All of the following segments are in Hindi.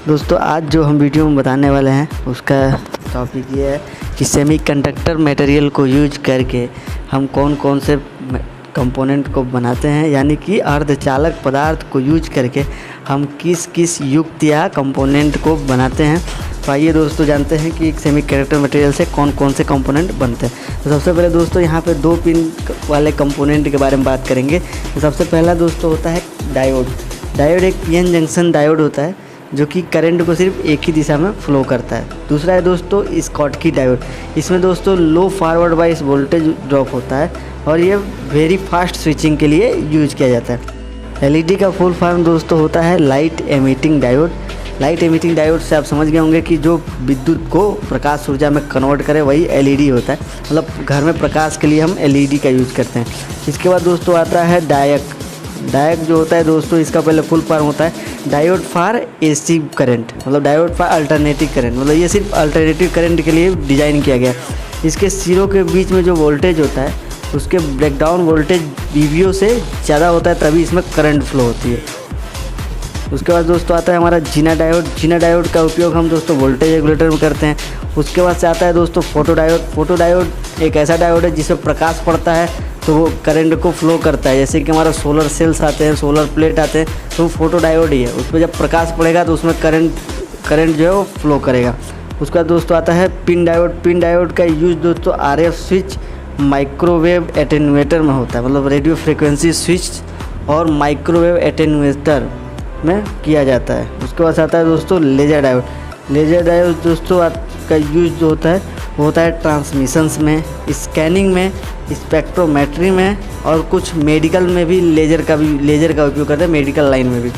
दोस्तों आज जो हम वीडियो में बताने वाले हैं उसका टॉपिक ये है कि सेमीकंडक्टर मटेरियल को यूज करके हम कौन कौन से कंपोनेंट को बनाते हैं, यानी कि अर्धचालक पदार्थ को यूज करके हम किस किस युक्त या कंपोनेंट को बनाते हैं। तो आइए दोस्तों जानते हैं कि एक सेमीकंडक्टर मटेरियल से कौन कौन से कंपोनेंट बनते हैं। तो सबसे पहले दोस्तों यहाँ पे 2 पिन वाले कंपोनेंट के बारे में बात करेंगे। तो सबसे पहला दोस्तों होता है डायोड। डायोड एक पीएन जंक्शन डायोड होता है जो कि करंट को सिर्फ एक ही दिशा में फ्लो करता है। दूसरा है दोस्तों स्कॉटकी डायोड। इसमें दोस्तों लो फॉरवर्ड बाइस वोल्टेज ड्रॉप होता है और ये वेरी फास्ट स्विचिंग के लिए यूज किया जाता है। एलईडी का फुल फॉर्म दोस्तों होता है light emitting diode. Light emitting diode से आप समझ गए होंगे कि जो विद्युत को प्रकाश ऊर्जा में कन्वर्ट करे वही एलईडी होता है, मतलब घर में प्रकाश के लिए हम एलईडी का यूज करते हैं। इसके बाद दोस्तों आता है डायक। डायक जो होता है दोस्तों, इसका पहले फुल फॉर्म होता है डायोड फॉर एसी करंट, मतलब डायोड फॉर अल्टरनेटिव करंट, मतलब ये सिर्फ अल्टरनेटिव करंट के लिए डिज़ाइन किया गया है। इसके सिरों के बीच में जो वोल्टेज होता है उसके ब्रेकडाउन वोल्टेज वीवीओ से ज़्यादा होता है, तभी इसमें करंट फ्लो होती है। उसके बाद दोस्तों आता है हमारा जीना डायोड। जीना डायोड का उपयोग हम दोस्तों वोल्टेज रेगुलेटर में करते हैं। उसके बाद से आता है दोस्तों फोटो डायोड। फोटो डायोड एक ऐसा डायोड है जिसमें प्रकाश पड़ता है तो वो करंट को फ्लो करता है। जैसे कि हमारा सोलर सेल्स आते हैं, सोलर प्लेट आते हैं, तो वो फोटो डायोड ही है। उस पर जब प्रकाश पड़ेगा तो उसमें करंट जो है वो फ्लो करेगा। उसका दोस्तों आता है पिन डायोड। पिन डायोड का यूज दोस्तों आरएफ स्विच, माइक्रोवेव एटेन्यूएटर में होता है, मतलब रेडियो फ्रिक्वेंसी स्विच और माइक्रोवेव एटेन्यूएटर में किया जाता है। उसके बाद आता है दोस्तों लेजर डायोड। लेजर डायोड दोस्तों का यूज जो होता है वो होता है ट्रांसमिशंस में, स्कैनिंग में, स्पेक्ट्रोमेट्री में और कुछ मेडिकल में भी लेजर का उपयोग करते हैं, मेडिकल लाइन में भी।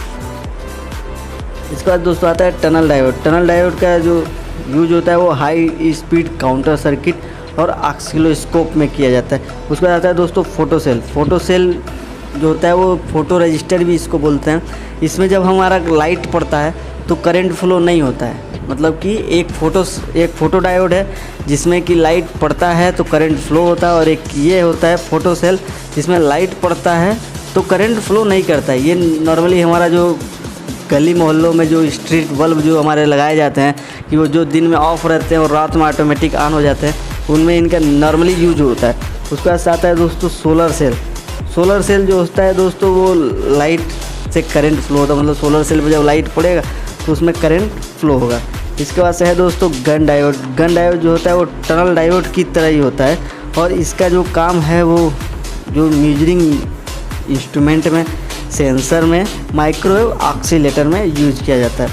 इसके बाद दोस्तों आता है टनल डायोड। टनल डायोड का जो यूज होता है वो हाई स्पीड काउंटर सर्किट और ऑसिलोस्कोप में किया जाता है। उसके बाद आता है दोस्तों फोटो सेल। फोटो सेल जो होता है वो फोटो रजिस्टर भी इसको बोलते हैं। इसमें जब हमारा लाइट पड़ता है तो करंट फ्लो नहीं होता है, मतलब कि एक फोटो डायोड है जिसमें कि लाइट पड़ता है तो करंट फ्लो होता है, और एक ये होता है फोटो सेल जिसमें लाइट पड़ता है तो करंट फ्लो नहीं करता है। ये नॉर्मली हमारा जो गली मोहल्लों में जो स्ट्रीट बल्ब जो हमारे लगाए जाते हैं कि वो जो दिन में ऑफ रहते हैं और रात में ऑटोमेटिक ऑन हो जाते हैं, उनमें इनका नॉर्मली यूज होता है। उसके बाद आता है दोस्तों सोलर सेल। सोलर सेल जो होता है दोस्तों वो लाइट से करंट फ्लो होता है, मतलब सोलर सेल पर जब लाइट पड़ेगा तो उसमें करंट फ्लो होगा। इसके बाद से है दोस्तों गन डायोड। गन डायोड जो होता है वो टनल डायोड की तरह ही होता है और इसका जो काम है वो जो मेजरिंग इंस्ट्रूमेंट में, सेंसर में, माइक्रोवेव ऑक्सीलेटर में यूज किया जाता है।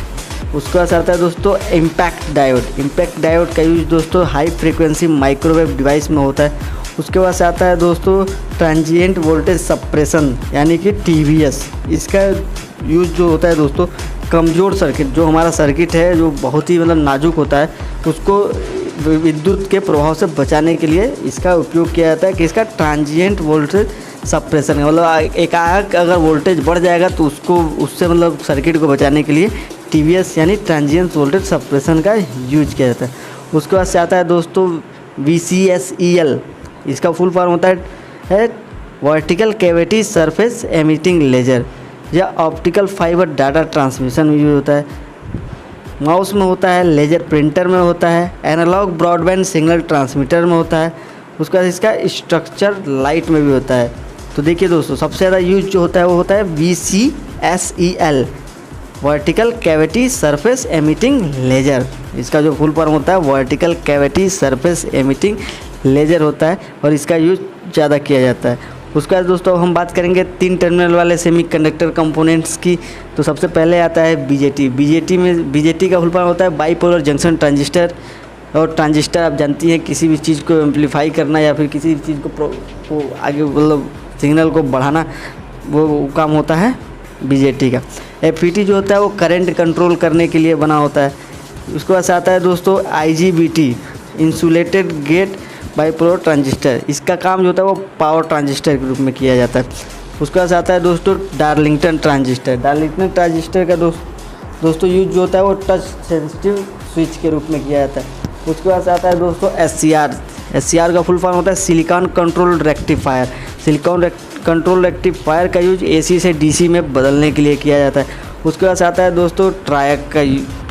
उसके बाद आता है दोस्तों इम्पैक्ट डायोड। इम्पैक्ट डायोड का यूज दोस्तों हाई फ्रीक्वेंसी माइक्रोवेव डिवाइस में होता है। उसके बाद से आता है दोस्तों ट्रांजिएंट वोल्टेज सप्रेशन, यानी कि टीवीएस। इसका यूज जो होता है दोस्तों कमज़ोर सर्किट, जो हमारा सर्किट है जो बहुत ही मतलब नाजुक होता है, उसको विद्युत के प्रभाव से बचाने के लिए इसका उपयोग किया जाता है कि इसका ट्रांजिएंट वोल्टेज सप्रेशन, मतलब एकाएक अगर वोल्टेज बढ़ जाएगा तो उससे मतलब सर्किट को बचाने के लिए टीवीएस यानी ट्रांजिएंट वोल्टेज सप्रेशन का यूज किया जाता है। उसके बाद से आता है दोस्तों VCSEL। इसका फुल फॉर्म होता है vertical cavity surface emitting laser, या ऑप्टिकल फाइबर डाटा ट्रांसमिशन में यूज होता है। माउस में होता है, लेजर प्रिंटर में होता है, एनालॉग ब्रॉडबैंड सिग्नल ट्रांसमीटर में होता है। उसके बाद इसका स्ट्रक्चर लाइट में भी होता है। तो देखिए दोस्तों सबसे ज़्यादा यूज जो होता है वो होता है VCSEL, vertical cavity surface emitting laser. इसका जो फुल फॉर्म होता है vertical cavity surface emitting laser होता है और इसका यूज ज़्यादा किया जाता है। उसके बाद दोस्तों हम बात करेंगे 3 टर्मिनल वाले सेमीकंडक्टर कंपोनेंट्स की। तो सबसे पहले आता है बीजेटी। बीजेटी का फुल फॉर्म होता है बाईपोलर जंक्शन ट्रांजिस्टर। और ट्रांजिस्टर आप जानती हैं किसी भी चीज़ को एम्पलीफाई करना या फिर किसी भी चीज़ को आगे मतलब सिग्नल को बढ़ाना, वो काम होता है बीजेटी का। FET जो होता है वो करंट कंट्रोल करने के लिए बना होता है। उसके बाद आता है दोस्तों IGBT, insulated gate bipolar transistor. इसका काम जो होता है वो पावर ट्रांजिस्टर के रूप में किया जाता है। उसके बाद आता है दोस्तों डार्लिंगटन ट्रांजिस्टर। डार्लिंगटन ट्रांजिस्टर का दोस्तों यूज जो होता है वो टच सेंसिटिव स्विच के रूप में किया जाता है। उसके बाद आता है दोस्तों SCR का फुल फॉर्म होता है silicon control rectifier. Silicon control rectifier का यूज AC से DC में बदलने के लिए किया जाता है। उसके बाद आता है दोस्तों ट्रायक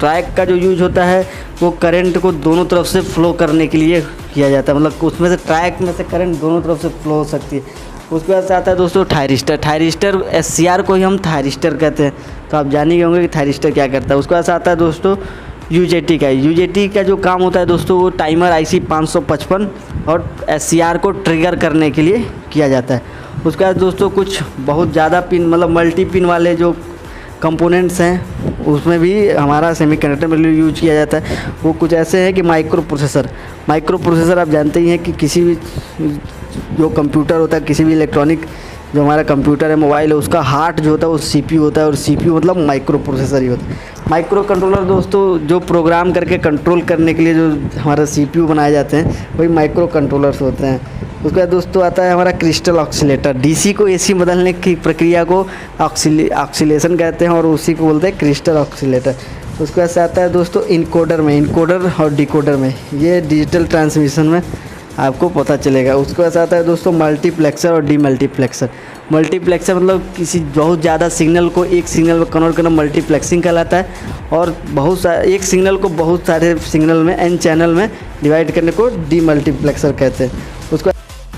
ट्रैक का जो यूज होता है वो करंट को दोनों तरफ से फ्लो करने के लिए किया जाता है, मतलब उसमें से ट्रैक में से करंट दोनों तरफ से फ्लो हो सकती है। उसके बाद से आता है दोस्तों थायरिस्टर। थायरिस्टर SCR को ही हम थायरिस्टर कहते हैं, तो आप जान ही होंगे कि थायरिस्टर क्या करता है। उसके बाद से आता है दोस्तों UJT का। UJT का जो काम होता है दोस्तों वो टाइमर IC 555 और SCR को ट्रिगर करने के लिए किया जाता है। उसके बाद दोस्तों कुछ बहुत ज़्यादा पिन, मतलब मल्टी पिन वाले जो कंपोनेंट्स हैं उसमें भी हमारा सेमीकंडक्टर मटेरियल यूज किया जाता है। वो कुछ ऐसे हैं कि माइक्रो प्रोसेसर आप जानते ही हैं कि किसी भी जो कंप्यूटर होता है, किसी भी इलेक्ट्रॉनिक जो हमारा कंप्यूटर है, मोबाइल है, उसका हार्ट जो होता है वो CPU होता है, और CPU मतलब माइक्रो प्रोसेसर ही होता है। माइक्रो कंट्रोलर दोस्तों जो प्रोग्राम करके कंट्रोल करने के लिए जो हमारा CPU बनाए जाते हैं वही माइक्रो कंट्रोलर्स होते हैं। उसके बाद दोस्तों आता है हमारा क्रिस्टल ऑक्सीलेटर। DC को AC बदलने की प्रक्रिया को ऑक्सीलेशन कहते हैं और उसी को बोलते हैं क्रिस्टल ऑक्सीलेटर। उसके बाद से आता है दोस्तों इनकोडर और डिकोडर में, ये डिजिटल ट्रांसमिशन में आपको पता चलेगा। उसके बाद आता है दोस्तों मल्टीप्लेक्सर और डीमल्टीप्लेक्सर। मल्टीप्लेक्सर मतलब किसी बहुत ज़्यादा सिग्नल को एक सिग्नल में कन्वर्ट करना मल्टीप्लेक्सिंग कहलाता है, और एक सिग्नल को बहुत सारे सिग्नल में N चैनल में डिवाइड करने को डीमल्टीप्लेक्सर कहते हैं। उसको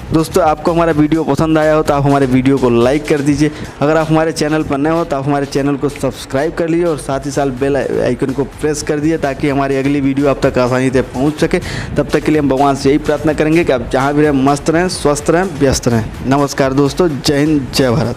दोस्तों आपको हमारा वीडियो पसंद आया हो तो आप हमारे वीडियो को लाइक कर दीजिए। अगर आप हमारे चैनल पर नए हो तो आप हमारे चैनल को सब्सक्राइब कर लीजिए और साथ ही साथ बेल आइकन को प्रेस कर दिए ताकि हमारी अगली वीडियो आप तक आसानी से पहुंच सके। तब तक के लिए हम भगवान से यही प्रार्थना करेंगे कि आप जहां भी रहें मस्त रहें, स्वस्थ रहें, व्यस्त रहें। नमस्कार दोस्तों, जय हिंद, जय भारत।